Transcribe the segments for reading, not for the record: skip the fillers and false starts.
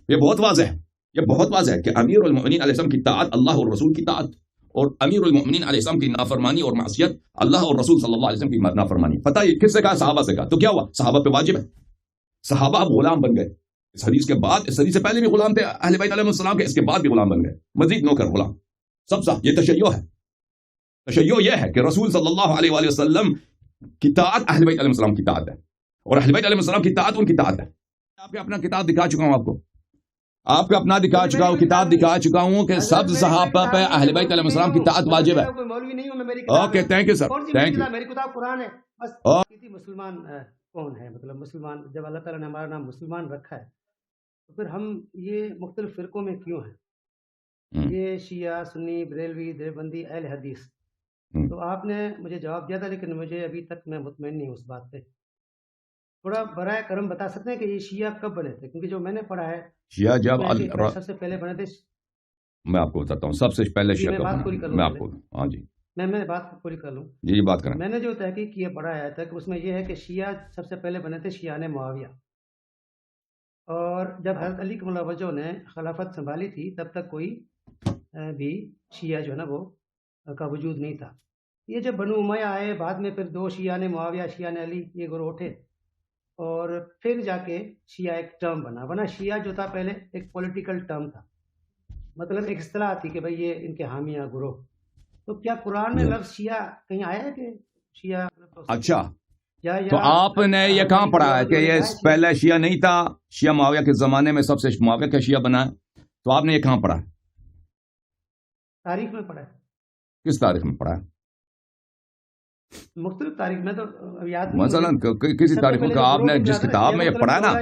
یہ بہت واضح ہے، یہ بہت واضح ہے کہ امیر المؤمنین علیہ السلام کی طاعت اللہ اور رسول کی طاعت، اور امیر المؤمنین علیہ السلام کی نافرمانی اور معصیت اللہ اور رسول صلی اللہ علیہ وسلم کی نافرمانی۔ پتہ یہ کس سے کہا؟ صحابہ سے کہا۔ تو کیا ہوا؟ صحابہ پہ واجب ہے، صحابہ اب غلام بن گئے۔ اس حدیث کے بعد، اس حدیث سے پہلے بھی غلام تھے اہل بیت علیہ السلام کے، اس کے بعد بھی غلام بن گئے، مزید نوکر غلام سب صح۔ یہ تشیع ہے، تشیع یہ ہے کہ رسول صلی اللہ علیہ وآلہ وسلم کی طاعت اہل بیت علیہ السلام کی طاعت ہے، اور اہل بیت علیہ السلام کی طاعت ان کی طاعت ہے۔ آپ کے اپنا کتاب دکھا چکا ہوں، آپ کو اپنا دکھا چکا ہوں، کتاب دکھا چکا ہوں کہ سب صحابہ پہ اہل بیت علیہ السلام کی طاعت واجب ہے۔ Okay, thank you sir, thank you. میری کتاب قرآن ہے بس۔ مسلمان کون ہے؟ مطلب مسلمان، جب اللہ تعالیٰ نے ہمارا نام مسلمان رکھا ہے تو پھر ہم یہ مختلف فرقوں میں کیوں ہیں؟ یہ شیعہ، سنی، بریلوی، دیوبندی، اہل حدیث۔ تو آپ نے مجھے جواب دیا تھا، لیکن مجھے ابھی تک میں مطمئن نہیں ہوں اس بات پہ۔ تھوڑا برائے کرم بتا سکتے ہیں کہ یہ شیعہ کب بنے تھے؟ کیونکہ جو میں نے پڑھا ہے شیعہ جب سب سے پہلے بنے تھے۔ میں آپ کو بتاتا ہوں سب سے پہلے شیعہ کب بنا، میں آپ کو، ہاں جی میں بات کو پوری کر لوں۔ جی بات کریں۔ میں نے جو تحقیق کی ہے، پڑھا ہے تک، اس میں یہ ہے کہ شیعہ سب سے پہلے بنے تھے شیعان معاویہ، اور جب حضرت علی کرم اللہ وجہ نے خلافت سنبھالی تھی تب تک کوئی بھی شیعہ جو ہے نا وہ کا وجود نہیں تھا۔ یہ جب بنو امیہ آئے، بعد میں پھر دو شیعان معاویہ، شیعان علی، یہ گروہ اٹھے، اور پھر جا کے شیعہ ایک ٹرم بنا۔ ورنہ شیعہ جو تھا پہلے ایک پولیٹیکل ٹرم تھا، مطلب ایک اصطلاح تھی کہ بھئی یہ ان کے حامیہ گروہ۔ تو کیا قرآن میں لفظ شیعہ کہیں آیا ہے کہ شیعہ؟ اچھا، تو آپ نے یہ کہاں پڑھا ہے کہ یہ پہلے شیعہ نہیں تھا، شیعہ معاویہ کے زمانے میں سب سے معاویہ کا شیعہ بنا ہے؟ تو آپ نے یہ کہاں پڑھا ہے؟ تاریخ میں پڑھا ہے۔ کس تاریخ میں پڑھا ہے؟ مختلف تاریخ میں، تو یاد نہیں، مثلاً کسی تاریخ میں آپ نے جس کتاب میں یہ پڑھا ہے نا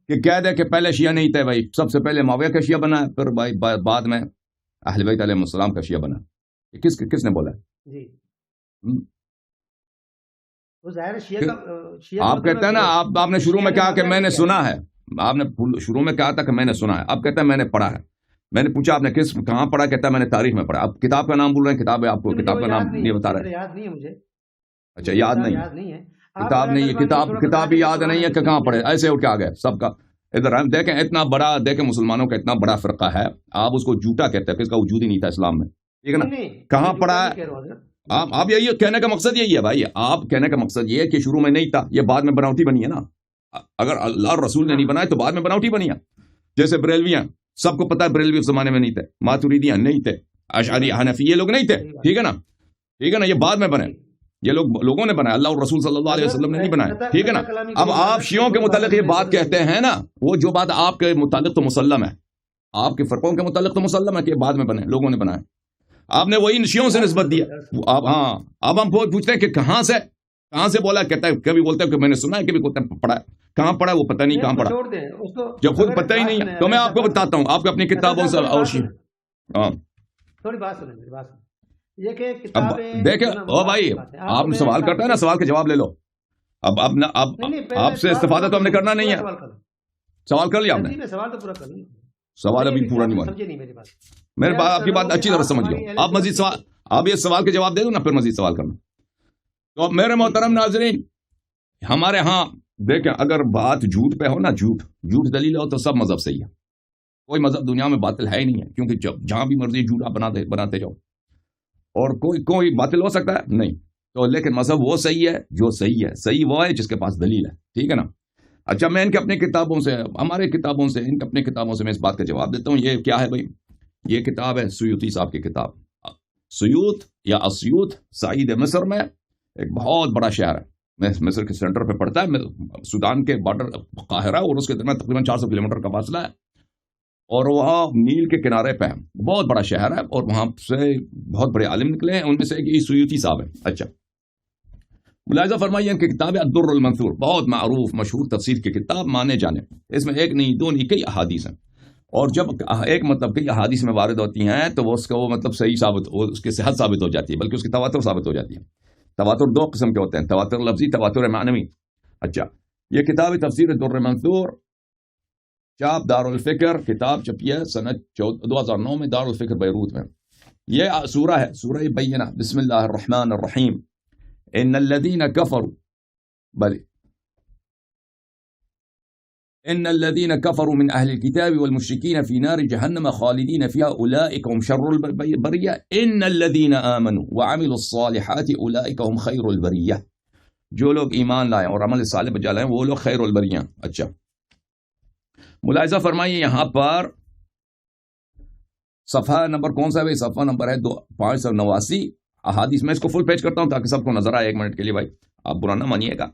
کہ کہہ دے کہ پہلے شیعہ نہیں تھے بھائی، سب سے پہلے معاویہ کا شیعہ بنا ہے، پھر بھائی بعد میں اہل بیت علیہ السلام کا شیعہ بنا ہے، کس نے بولا ہے؟ جی آپ کہتے ہیں نا، آپ نے شروع میں کہا کہ میں نے سنا ہے، آپ نے شروع میں کہا تھا کہ میں نے سنا ہے، اب کہتا ہے میں نے پڑھا ہے۔ میں نے پوچھا آپ نے کہاں پڑھا؟ کہتا ہے میں نے تاریخ میں پڑھا۔ اب کتاب کا نام بول رہے ہیں، کتاب ہے آپ کو کتاب کا نام نہیں بتا رہے؟ یاد نہیں ہے مجھے۔ اچھا، یاد نہیں ہے، کتاب نہیں ہے، کتاب ہی یاد نہیں ہے کہ کہاں پڑھے، ایسے اٹھ کے آ گئے سب کا۔ ادھر ہم دیکھیں، اتنا بڑا دیکھیں مسلمانوں کا اتنا بڑا فرقہ ہے، آپ اس کو جھوٹا کہتے ہیں کہ اس کا وجود ہی نہیں تھا اسلام میں، ٹھیک ہے نا؟ کہاں پڑھا ہے؟ آپ یہی کہنے کا مقصد یہی ہے بھائی، آپ کہنے کا مقصد یہ ہے کہ شروع میں نہیں تھا، یہ بعد میں بناوٹی بنی ہے نا۔ اگر اللہ اور رسول نے نہیں بنائے تو بعد میں بناوٹی بنی ہے۔ جیسے بریلویاں، سب کو پتا ہے بریلوی اس زمانے میں نہیں تھے، ماتوریدیاں نہیں تھے، اشعری، حنفی، یہ لوگ نہیں تھے، ٹھیک ہے نا؟ ٹھیک ہے نا، یہ بعد میں بنے، یہ لوگوں نے بنایا، اللہ اور رسول صلی اللہ علیہ وسلم نے نہیں بنایا، ٹھیک ہے نا؟ اب آپ شیعوں کے متعلق یہ بات کہتے ہیں نا، وہ جو بات آپ کے متعلق تو مسلم ہے، آپ کے فرقوں کے متعلق تو مسلم ہے کہ بعد میں بنے، لوگوں نے بنائے، آپ نے وہی شیعوں سے نسبت دیا۔ اب ہم پوچھتے ہیں کہ کہاں سے بولا؟ کہتا ہے کبھی بولتے ہیں کہ میں نے سنا ہے، کبھی بولتے ہیں پڑھا ہے، کہاں پڑھا وہ پتہ نہیں کہاں پڑھا، جب خود پتہ ہی نہیں ہے تو میں آپ کو بتاتا ہوں، آپ کو اپنی کتابوں سے اور تھوڑی بات سنیں، میری بات سنیں، یہ کہ دیکھیں او بھائی، آپ نے سوال کرتا ہے نا، سوال کا جواب لے لو۔ اب آپ سے استفادہ تو ہم نے کرنا نہیں ہے، سوال کر لیا آپ نے، سوال تو پورا کر لیں، سوال ابھی پورا نہیں ہوا، میرے بات آپ کی بات اچھی طرح سمجھ گیا، آپ مزید سوال، آپ یہ سوال کے جواب دے دو نا، پھر مزید سوال کرنا۔ تو میرے محترم ناظرین، ہمارے ہاں دیکھیں، اگر بات جھوٹ پہ ہو نا، جھوٹ دلیل ہو تو سب مذہب صحیح ہے، کوئی مذہب دنیا میں باطل ہے ہی نہیں ہے، کیونکہ جہاں بھی مرضی جھوٹ آپ بناتے جاؤ، اور کوئی باطل ہو سکتا ہے نہیں تو، لیکن مذہب وہ صحیح ہے جو صحیح ہے، صحیح وہ ہے جس کے پاس دلیل ہے، ٹھیک ہے نا؟ اچھا، میں ان کے اپنی کتابوں سے، ہمارے کتابوں سے، ان کے اپنی کتابوں سے میں اس بات کا جواب دیتا ہوں۔ یہ کیا ہے بھائی؟ یہ کتاب ہے سیوطی صاحب کی کتاب، سیوط یا اسیوط، سعید مصر میں ایک بہت بڑا شہر ہے، مصر کے سینٹر پہ پڑتا ہے، سودان کے بارڈر قاہرہ اور اس کے درمیان تقریباً 400 کلومیٹر کا فاصلہ ہے، اور وہاں نیل کے کنارے پہ ہے، بہت بڑا شہر ہے، اور وہاں سے بہت بڑے عالم نکلے ہیں، ان میں سے ایک سیوطی صاحب ہے۔ اچھا، ملاحظہ فرمائیے ان کی کتاب ہے الدر المنثور، بہت معروف مشہور تفسیر کی کتاب، مانے جانے، اس میں ایک نہیں دو نہیں کئی احادیث ہیں، اور جب ایک مطلب کئی احادیث میں وارد ہوتی ہیں تو اس کا وہ مطلب صحیح ثابت، اس کی صحت ثابت ہو جاتی ہے، بلکہ اس کی تواتر ثابت ہو جاتی ہے۔ تواتر دو قسم کے ہوتے ہیں، تواتر لفظی، تواتر معنوی۔ اچھا، یہ کتاب تفسیر الدر المنثور، چاپ دار الفکر، کتاب چھپی ہے سنت 2009 میں دار الفکر بیروت میں۔ یہ سورہ ہے، سورہ بینہ، بسم اللہ الرحمن الرحیم، ان الذین کفروا، بلے ان الذين كفروا من اهل الكتاب والمشركين في نار جهنم خالدين فيها اولئك هم شر البريه ان الذين امنوا وعملوا الصالحات اولئك هم خير البريه. جو لوگ ایمان لائے اور عمل صالح بجا لائے وہ لوگ خیر البریہ. اچھا ملاحظہ فرمائیے یہاں پر صفحہ نمبر کون سا ہے بھائی؟ صفحہ نمبر ہے 589 احادیث. میں اس کو فل پیج کرتا ہوں تاکہ سب کو نظر آئے. 1 منٹ کے لیے بھائی آپ برا نہ مانیے گا,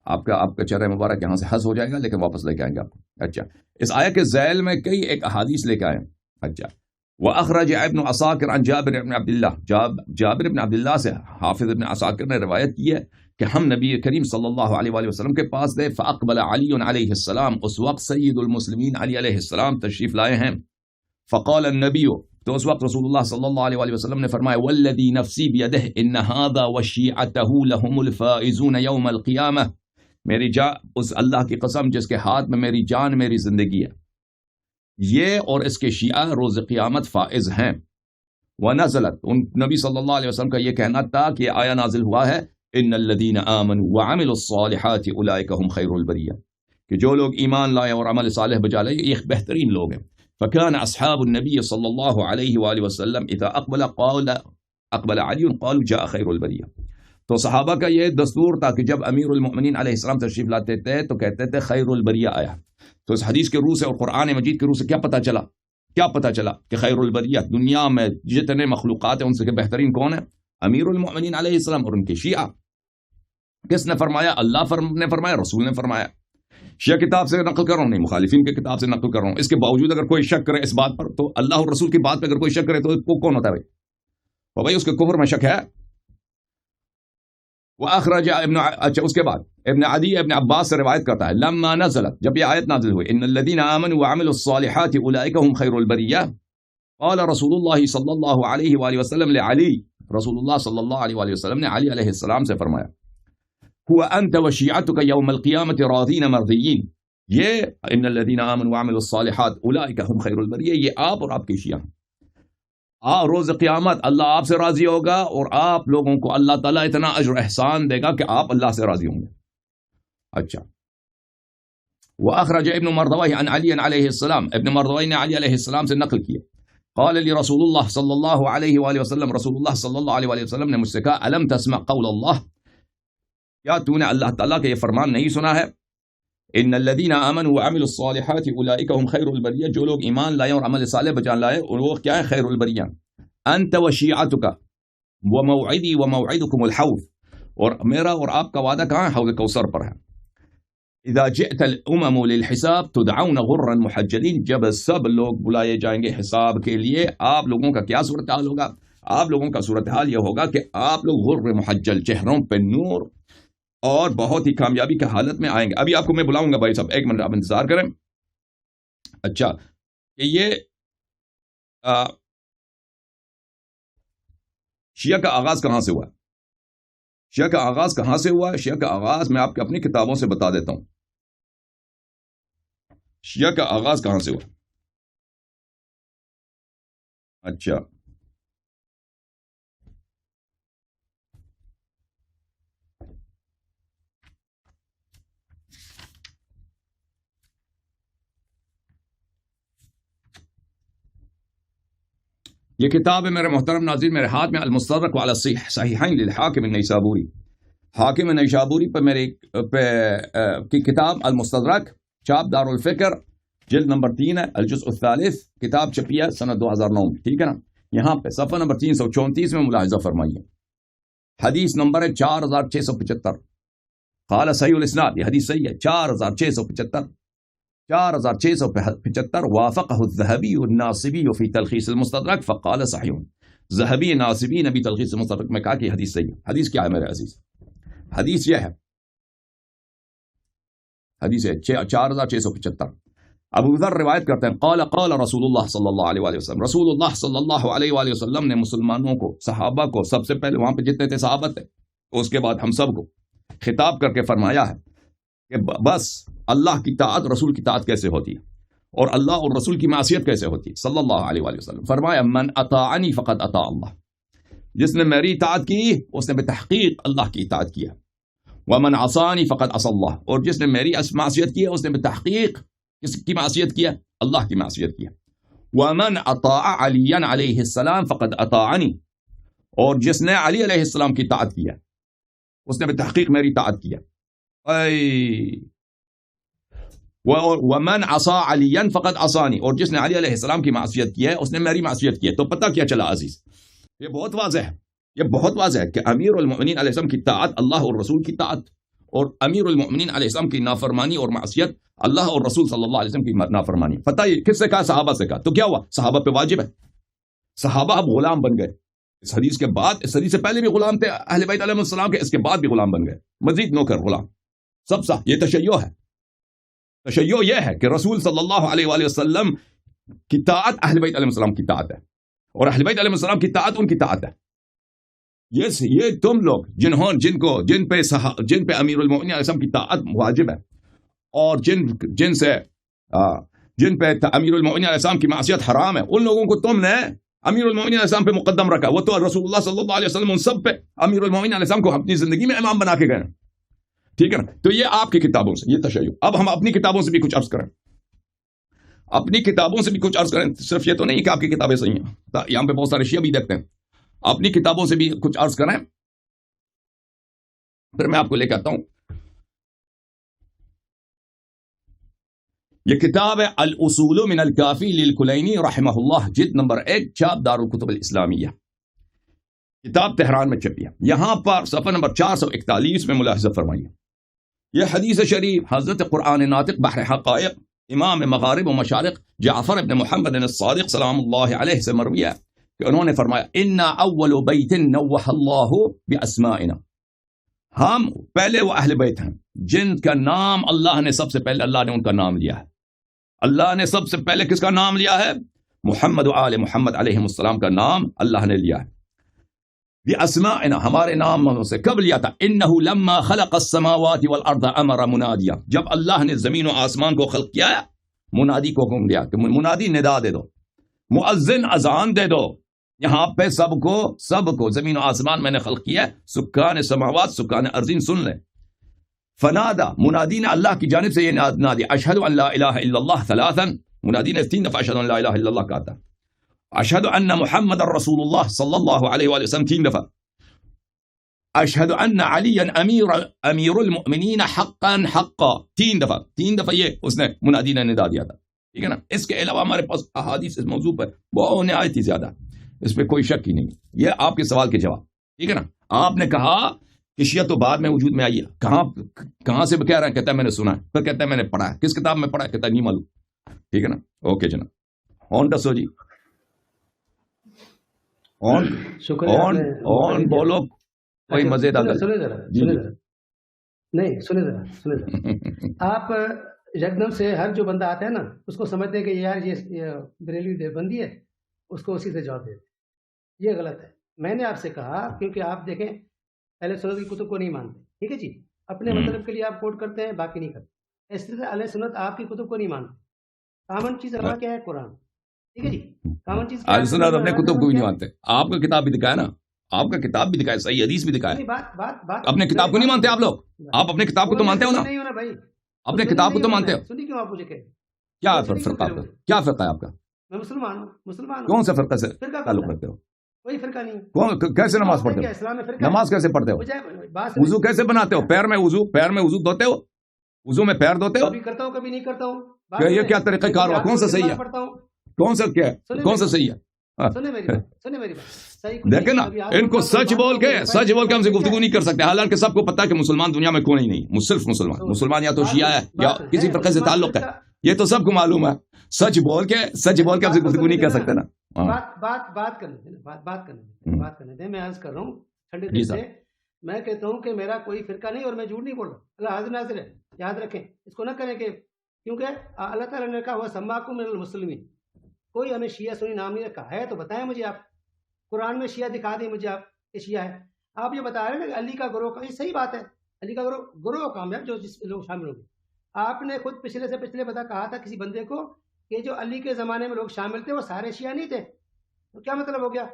آپ کا چہرہ مبارک یہاں سے حذف ہو جائے گا, لیکن واپس لے کے آئیں گے آپ کو. اچھا اس آیت کے ذیل میں کئی ایک احادیث لے کے آئے. اچھا وَأَخْرَجَ ابن عساکر عن جابر ابن عبداللہ, جابر ابن عبداللہ سے حافظ ابن عساکر نے روایت کی ہے کہ ہم نبی کریم صلی اللہ علیہ وآلہ وسلم کے پاس گئے. فَأَقْبَلَ عَلِيٌّ علیہ السلام, اس وقت سید المسلمین علی علیہ السلام تشریف لائے ہیں. فقال النبی, تو اس وقت رسول اللہ صلی اللہ علیہ وآلہ وسلم نے فرمایا والذی نفسی بیدہ ان هذا وشیعتہ لهم الفائزون یوم القیامہ, میری اس اللہ کی قسم جس کے ہاتھ میں میری جان میری زندگی ہے, یہ اور اس کے شیعہ روز قیامت فائز ہیں. ونزلت, ان نبی صلی اللہ علیہ وسلم کا یہ کہنا تھا کہ یہ آیا نازل ہوا ہے ان الذین آمنوا وعملوا الصالحات اولئک هم خیر البریہ, کہ جو لوگ ایمان لائے اور عمل صالح بجا لائے یہ بہترین لوگ ہیں. فكان اصحاب النبي صلى الله عليه واله وسلم اذا اقبل علي قالوا جاء خير البريه. تو صحابہ کا یہ دستور تھا کہ جب امیر المؤمنین علیہ السلام تشریف لاتے تھے تو کہتے تھے خیر البریہ آیا. تو اس حدیث کے روح سے اور قرآن مجید کے روح سے کیا پتہ چلا کہ خیر البریہ دنیا میں جتنے مخلوقات ہیں ان سے بہترین کون ہے؟ امیر المؤمنین علیہ السلام اور ان کے شیعہ. کس نے فرمایا؟ اللہ نے فرمایا, رسول نے فرمایا. شیعہ کتاب سے نقل کر رہا ہوں, نہیں مخالفین کے کتاب سے نقل کر رہا ہوں. اس کے باوجود اگر کوئی شک کرے اس بات پر تو اللہ اور رسول کی بات پہ اگر کوئی شک کرے تو وہ کون ہوتا ہے بھائی؟ وہ بھائی اس کے کفر میں شک ہے. وَأَخْرَجَ اچھا اس کے بعد ابن عدی ابن عباس سے روایت کرتا ہے لما نزلت, جب یہ آیت نازل ہوئی ان الذين آمنوا وعملوا الصالحات اولئک هم خیر البریہ, قال رسول اللہ صلی اللہ علیہ وآلہ وسلم لعلی, رسول اللہ صلی اللہ علیہ وآلہ وسلم نے علی علیہ السلام سے فرمایا هو انت وشیعتك یوم القیامت راضین مرضیین, یہ ان الذين آمنوا وعملوا الصالحات اولئک هم خیر البریہ, یہ آپ اور آپ کے شیعہ روز قیامت اللہ آپ سے راضی ہوگا اور آپ لوگوں کو اللہ تعالیٰ اتنا اجر احسان دے گا کہ آپ اللہ سے راضی ہوں گے. اچھا وأخرج ابن مردويه عن علي علیہ السلام, ابن مردويه نے علی علیہ السلام سے نقل کیا قال لي رسول اللہ صلی اللہ علیہ وآلہ وسلم, رسول اللہ صلی اللہ علیہ وآلہ وسلم نے مجھ سے کہا الم تسمع قول اللہ, کیا تو نے اللہ تعالیٰ کا یہ فرمان نہیں سنا ہے ان الذين آمنوا وعملوا الصالحات اولئک هم خیر البریہ, جو لوگ ایمان لائے اور عمل صالح بجا لائے اور وہ کیا ہے خیر البریہ. انت وشیعتک وموعدی وموعدکم الحوض, اور میرا اور آپ کا وعدہ کہاں ہے؟ حوض کوثر پر ہے. اذا جئت الامم للحساب تدعون غرا محجلین, جب سب لوگ بلائے جائیں گے حساب کے لیے آپ لوگوں کا کیا صورتحال ہوگا؟ آپ لوگوں کا صورتحال یہ ہوگا کہ آپ لوگ غر محجل, چہروں پہ نور اور بہت ہی کامیابی کی حالت میں آئیں گے. ابھی آپ کو میں بلاؤں گا بھائی صاحب, 1 منٹ آپ انتظار کریں. اچھا کہ یہ شیعہ کا آغاز کہاں سے ہوا؟ شیعہ کا آغاز کہاں سے ہوا؟ شیعہ کا آغاز میں آپ کو اپنی کتابوں سے بتا دیتا ہوں. شیعہ کا آغاز کہاں سے ہوا؟ اچھا یہ کتاب ہے میرے محترم ناظرین میرے ہاتھ میں, المستدرک علی الصحیحین للحاکم النیسابوری, حاکم نیسابوری پر میری کی کتاب المستدرک, چاپ دار الفکر, جلد نمبر 3 ہے, الجزء الثالث, کتاب چھپی ہے سنہ 2009 میں. ٹھیک ہے نا, یہاں پہ صفحہ نمبر 334 میں ملاحظہ فرمائیے. حدیث نمبر ہے 4675, قال صحیح الاسناد, یہ حدیث صحیح ہے, 4675 وافقہ الذہبی الناصبی فی تلخیص المستدرک فقال صحیح. ذہبی ناصبی نے بھی تلخیص المستدرک میں کہا کہ حدیث صحیح ہے. حدیث کیا ہے میرے عزیز؟ حدیث یہ ہے, حدیث ہے 4675. ابو ذر روایت کرتے ہیں قال رسول اللہ صلی اللہ علیہ وآلہ وسلم, رسول اللہ صلی اللہ علیہ وآلہ وسلم نے مسلمانوں کو, صحابہ کو, سب سے پہلے وہاں پہ جتنے تھے صحابہ تھے, اس کے بعد ہم سب کو خطاب کر کے فرمایا ہے کہ بس اللہ کی طاعت رسول کی طاعت کیسے ہوتی ہے اور اللہ اور رسول کی معصیت کیسے ہوتی ہے. صلی اللہ علیہ وآلہ وسلم فرمایا من اطاعنی فقد اطاع اللہ, جس نے میری اطاعت کی اس نے بتحقیق اللہ کی اطاعت کیا. ومن عصانی فقد عصى اللہ, اور جس نے میری معصیت کی ہے اس نے بتحقیق کس کی معصیت کیا؟ اللہ کی معصیت کیا. وَمَنْ أَطَاعَ عَلِيًّا عَلَيْهِ السَّلَامَ فَقَدْ أَطَاعَنِي، اور جس نے علی علیہ السلام کی طاعت کیا اس نے بتحقیق میری طاعت کیا. وَمَنْ عَصَىٰ عَلِيًّا فَقَدْ عَصَانِي، اور جس نے علی علیہ السلام کی معصیت کی ہے اس نے میری معصیت کی ہے. تو پتہ کیا چلا عزیز؟ یہ بہت واضح ہے، یہ بہت واضح ہے کہ امیر المؤمنین علیہ السلام کی طاعت اللہ اور رسول کی طاعت، اور امیر المؤمنین علیہ السلام کی نافرمانی اور معصیت اللہ اور رسول صلی اللہ علیہ وسلم کی نافرمانی. پتہ یہ کس سے کہا؟ صحابہ سے کہا. تو کیا ہوا؟ صحابہ پہ واجب ہے. صحابہ اب غلام بن گئے. اس حدیث کے بعد، اس حدیث سے پہلے بھی غلام تھے اہل بیت علیہ السلام کے، اس کے بعد بھی غلام بن گئے، مزید نوکر غلام سب صح. یہ تشیع ہے. تشیع یہ ہے کہ رسول صلی اللہ علیہ وآلہ وسلم کی طاعت اہل بیت علیہ السلام کی طاعت ہے، اور اہل بیت علیہ السلام کی طاعت ان کی طاعت ہے. یہ تم لوگ جن پہ امیر المؤمنین علیہ السلام کی طاعت واجب ہے، اور جن پہ امیر المؤمنین علیہ السلام کی معصیت حرام ہے، ان لوگوں کو تم نے امیر المؤمنین علیہ السلام پہ مقدم رکھا. وہ تو رسول اللہ صلی اللہ علیہ وسلم ان سب پہ امیر المؤمنین علیہ السلام کو اپنی زندگی میں امام بنا کے گئے. ٹھیک ہے نا؟ تو یہ آپ کی کتابوں سے یہ تشیع. اب ہم اپنی کتابوں سے بھی کچھ عرض کریں، اپنی کتابوں سے بھی کچھ عرض کریں. صرف یہ تو نہیں کہ آپ کی کتابیں صحیح ہیں، یہاں پہ بہت سارے شیعہ بھی دیکھتے ہیں. اپنی کتابوں سے بھی کچھ عرض کریں، پھر میں آپ کو لے کے آتا ہوں. یہ کتاب ہے الاصول من الکافی للکلینی رحمہ اللہ، جلد نمبر 1، چھاپ دارالکتب الاسلامیہ. کتاب تہران میں چھپی ہے. یہاں پر صفحہ نمبر 441 میں ملاحظہ فرمائیے. یہ حدیث شریف حضرت قرآن ناطق بحر حقائق امام مغارب و مشارق جعفر ابن محمد الصادق سلام اللہ علیہ سے مروی ہے کہ انہوں نے فرمایا انا اول بیت نوح اللہ باسمائنا، ہم پہلے وہ اہل بیت ہیں جن کا نام اللہ نے سب سے پہلے، اللہ نے ان کا نام لیا ہے. اللہ نے سب سے پہلے کس کا نام لیا ہے؟ محمد و آل محمد علیہ السلام کا نام اللہ نے لیا ہے. باسمائنا، ہمارے نام سے. کب لیا تھا؟ انہ لما خلق السماوات والارض امر منادیا، جب اللہ نے زمین و آسمان کو خلق کیا ہے منادی کو حکم دیا کہ منادی ندا دے دو، مؤذن اذان دے دو. یہاں پہ سب کو زمین و آسمان میں نے خلق کیا ہے، سکان سماوات سکان ارضین سن لیں. فنادا، منادی نے اللہ کی جانب سے یہ نادی، اشہد ان لا الہ الا اللہ ثلاثا، منادی نے 3 دفعہ اشہد ان لا الہ الا اللہ کہا تھا. اشہد ان محمد رسول اللہ صلی اللہ علیہ وآلہ وسلم 3 دفعہ. اشہد ان علی امیر المؤمنین حقا حقا 3 دفعہ یہ اس نے منادی نے ندا دیا تھا. ٹھیک ہے نا؟ اس کے علاوہ ہمارے پاس احادیث اس موضوع پر بہت نہایت ہی زیادہ، اس پہ کوئی شک ہی نہیں. یہ آپ کے سوال کے جواب. ٹھیک ہے نا؟ آپ نے کہا کہ شیعہ تو بعد میں وجود میں آئی ہے، کہاں سے کہہ رہا ہے؟ کہتا ہے میں نے سنا ہے، پھر کہتا ہے میں نے پڑھا ہے. کس کتاب میں پڑھا ہے؟ کہتا ہے نہیں معلوم. ٹھیک ہے نا؟ اوکے جناب، آن دسو جی، آن بولو، کوئی مزیدار نہیں. سنے ذرا آپ یکدم سے ہر جو بندہ آتا ہے نا اس کو سمجھتے ہیں کہ یار یہ بریلوی دیوبندی ہے، اس کو اسی سے جواب دیتے. یہ غلط ہے. میں نے آپ سے کہا کیونکہ آپ دیکھیں اہل سنت کی کتب کو نہیں مانتے. ٹھیک ہے جی، اپنے مطلب کے لیے آپ کوٹ کرتے ہیں، باقی نہیں کرتے. اس طرح اہل سنت آپ کی کتب کو نہیں مانتے. کامن چیز ہمارا کیا ہے؟ قرآن. ٹھیک ہے جی، کامن چیز اہل سنت اپنے کتب کو بھی نہیں مانتے. آپ کا کتاب بھی دکھایا نا، آپ کا کتاب بھی دکھایا، صحیح حدیث بھی دکھایا. اپنے کتاب کو نہیں مانتے آپ لوگ؟ آپ اپنے کتاب کو تو مانتے ہو نا؟ نہیں ہونا بھائی، اپنے کتاب کو تو مانتے ہو. سنی کیوں آپ مجھے کہتے؟ کیا فرقہ آپ کا؟ کیا فرقہ ہے آپ کا؟ میں مسلمان ہوں. کون سے فرقہ سے تعلق رکھتے ہو؟ کوئی فرقہ نہیں. کیسے نماز پڑھتے ہو؟ نماز کیسے پڑھتے ہو؟ وضو کیسے بناتے ہو؟ پیر میں وضو دھوتے ہو؟ وضو میں پیر دھوتے ہو؟ کبھی کرتا ہوں کبھی نہیں کرتا ہوں. یہ کیا طریقہ کار ہوا؟ کون سا صحیح ہے؟ کون سا کیا ہے؟ کون سا صحیح ہے؟ دیکھیں نا، ان کو سچ بول کے ہم سے گفتگو نہیں کر سکتے، حالانکہ سب کو پتا ہے کہ مسلمان دنیا میں کوئی نہیں، صرف مسلمان یا تو شیعہ ہے یا کسی فرقے سے تعلق ہے. یہ تو سب کو معلوم ہے. سچ بول کے ہم سے گفتگو نہیں کر سکتے نا. بات کرنے دیں. میں عرض کر رہا ہوں ٹھنڈے دل سے، میں کہتا ہوں کہ میرا کوئی فرقہ نہیں اور میں جھوٹ نہیں بول رہا. اللہ حاضر ناظر ہے، یاد رکھیں. اس کو نہ کریں کہ کیونکہ اللہ تعالیٰ نے کہا ہوا سماکم من المسلمین، کوئی ہمیں شیعہ سنی نام نہیں رکھا ہے. تو بتائیں مجھے آپ، قرآن میں شیعہ دکھا دیں مجھے آپ کہ شیعہ ہے. آپ یہ بتا رہے ہیں کہ علی کا گروہ کا، یہ صحیح بات ہے، علی کا گروہ کامیاب جو جس لوگ شامل ہوں گے. آپ نے خود پچھلے سے پچھلے کہا تھا کسی بندے کو کہ جو علی کے زمانے میں لوگ شامل تھے وہ سارے شیعہ نہیں تھے. تو کیا مطلب ہو گیا؟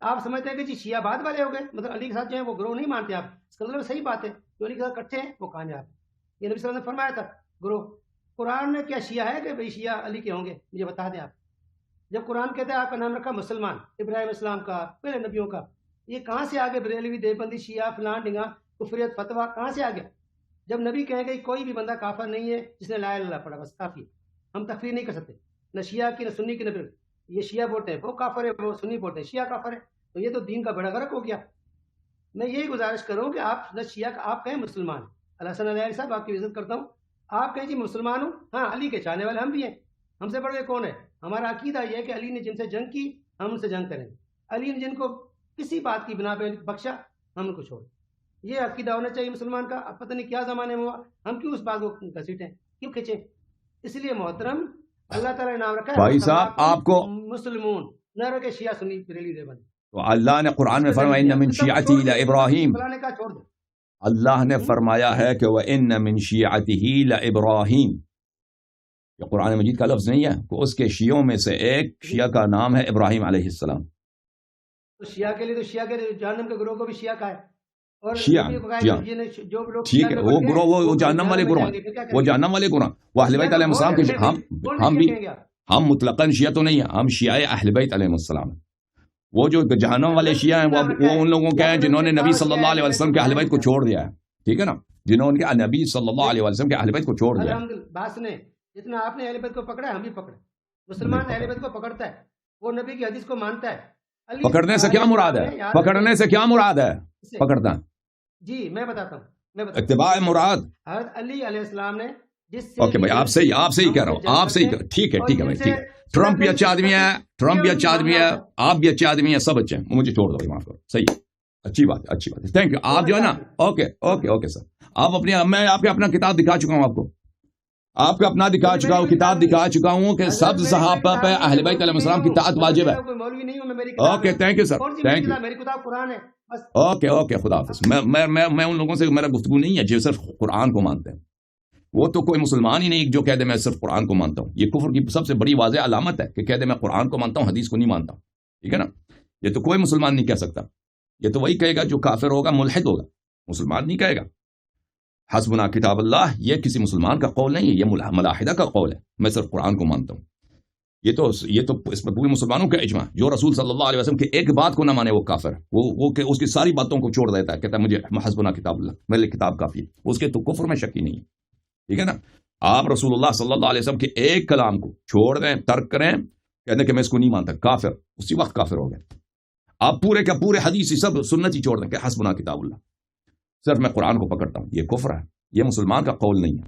آپ سمجھتے ہیں کہ جی شیعہ بعد والے ہو گئے، مطلب علی کے ساتھ جو ہے وہ گروہ نہیں مانتے آپ. اس کا مطلب صحیح بات ہے، جو علی کے ساتھ کٹھے ہیں وہ کامیاب ہے. یہ نبی صلی اللہ علیہ وسلم نے فرمایا تھا گروہ. قرآن میں کیا شیعہ ہے کہ بھئی شیعہ علی کے ہوں گے؟ مجھے بتا دیں آپ. جب قرآن کہتے ہیں آپ کا نام رکھا مسلمان، ابراہیم السلام کا، پہلے نبیوں کا، یہ کہاں سے آگے بریلوی دیوبندی شیعہ فلان ڈنگا کفریت فتویٰ کہاں سے آگے؟ جب نبی کہیں گے کوئی بھی بندہ کافر نہیں ہے جس نے لا الہ الا اللہ پڑھا، بس کافی ہے. ہم تکفیر نہیں کر سکتے نہ شیعہ کی نہ سنی کی نہ پھر یہ شیعہ بولتے ہیں وہ کافر ہے، وہ سنی بولتے ہیں شیعہ کافر ہے، تو یہ تو دین کا بڑا غرق ہو گیا. میں یہی گزارش کروں کہ آپ نہ شیعہ کا آپ کہیں مسلمان. الحسن علیہ صاحب آپ کی عزت کرتا ہوں، آپ کہیں جی مسلمان ہوں، ہاں علی کے چاہنے والے ہم بھی ہیں، ہم سے بڑھ کے کون ہے؟ ہمارا عقیدہ یہ ہے کہ علی نے جن سے جنگ کی ہم ان سے جنگ کریں گے، علی نے جن کو کسی بات کی بنا پہ بخشا ہم ان کو چھوڑ. یہ عقیدہ ہونا چاہیے مسلمان کا. اب پتہ نہیں کیا زمانے میں ہوا، ہم کیوں اس بات کو گھسیٹیں، کیوں کھینچیں؟ اس لیے محترم اللہ تعالیٰ نے نام رکھا ہے بھائی صاحب آپ کو مسلمون، نہ رکھے شیعہ سنی بریلوی دیوبندی. تو اللہ نے قرآن میں فرمایا ان من شیعتی لابراہیم، اللہ نے کہا چھوڑ دو. اللہ نے فرمایا ہے کہ وَإِنَّ مِن شِيعَتِهِ لَإِبْرَاهِيمَ، یہ قرآن مجید کا لفظ نہیں ہے کہ اس کے شیعوں میں سے ایک شیعہ کا نام ہے ابراہیم علیہ السلام. تو شیعہ کے لیے تو شیعہ کے جہنم کے گروہ کو بھی شیعہ کہا ہے، اور شیعہ نبی کو کہا ہے کہ جو لوگ ٹھیک ہے، وہ گروہ وہ جہنم والے گروہ ہیں، وہ جہنم والے گروہ، وہ اہل بیت علیہ السلام کے ہم بھی ہم مطلقاً شیعہ تو نہیں ہیں، ہم شیعہ اہل بیت علیہ السلام ہیں. وہ جو جہنم والے شیعہ ہیں وہ ان لوگوں کے ہیں جنہوں نے نبی صلی اللہ علیہ وسلم کے اہل بیت کو چھوڑ دیا ہے. ٹھیک ہے نا، جنہوں نے نبی صلی اللہ علیہ وسلم کے اہل بیت کو چھوڑ دیا. الحمدللہ بات سنیں، جتنا آپ نے اہل بیت کو پکڑا ہے ہم بھی پکڑے. مسلمان اہل بیت کو پکڑتا ہے، وہ نبی کی حدیث کو مانتا ہے. پکڑنے سے کیا مراد ہے؟ پکڑنے سے کیا مراد ہے؟ پکڑتا ہے جی میں بتاتا ہوں، اتباع مراد. حضرت علی علیہ السلام نے جس سے اوکے بھائی، آپ سے ہی کہہ رہا ہوں، آپ سے ہی. ٹھیک ہے ٹھیک ہے بھائی، ٹھیک ہے. ٹرمپ بھی اچھا آدمی ہے، ٹرمپ بھی اچھا آدمی ہے، آپ بھی اچھے آدمی ہیں، سب اچھے ہیں. مجھے چھوڑ دو، معاف کرو. صحیح ہے، اچھی بات ہے، اچھی بات ہے. Thank you. آپ جو ہے نا، اوکے اوکے اوکے سر، آپ اپنی میں آپ کے اپنا کتاب دکھا چکا ہوں، آپ کو اپنا دکھا چکا ہوں، کتاب دکھا چکا ہوں کہ سب صحابہ پہ اہل بیت علیہ السلام کی اطاعت واجب ہے. Okay thank you sir, thank you. میری کتاب قرآن ہے. اوکے اوکے، خدا حافظ. میں ان لوگوں سے میرا گفتگو نہیں ہے جو صرف قرآن کو مانتے ہیں. وہ تو کوئی مسلمان ہی نہیں جو کہہ دے میں صرف قرآن کو مانتا ہوں. یہ کفر کی سب سے بڑی واضح علامت ہے کہ کہہ دے میں قرآن کو مانتا ہوں، حدیث کو نہیں مانتا ہوں. ٹھیک ہے نا، یہ تو کوئی مسلمان نہیں کہہ سکتا. یہ تو وہی کہے گا جو کافر ہوگا، ملحد ہوگا، مسلمان نہیں کہے گا. حسبنا کتاب اللہ یہ کسی مسلمان کا قول نہیں ہے، یہ ملاحدہ کا قول ہے. میں صرف قرآن کو مانتا ہوں. یہ تو اس پر پورے مسلمانوں کا اجماع. جو رسول صلی اللہ علیہ وسلم کی ایک بات کو نہ مانے وہ کافر ہے. وہ کہ اس کی ساری باتوں کو چھوڑ دیتا ہے، کہتا ہے مجھے حسبنا کتاب اللہ، میرے لیے کتاب کافی ہے. اس کے تو کفر میں شک ہی نہیں ہے. ٹھیک ہے نا. آپ رسول اللہ صلی اللہ علیہ وسلم کے ایک کلام کو چھوڑ دیں، ترک کریں، کہتے ہیں کہ میں اس کو نہیں مانتا، کافر. اسی وقت کافر ہو گئے. آپ پورے کا پورے حدیث سب سنت ہی چھوڑ دیں کہ حسبنا کتاب اللہ، صرف میں قرآن کو پکڑتا ہوں. یہ کفر ہے، یہ مسلمان کا قول نہیں ہے.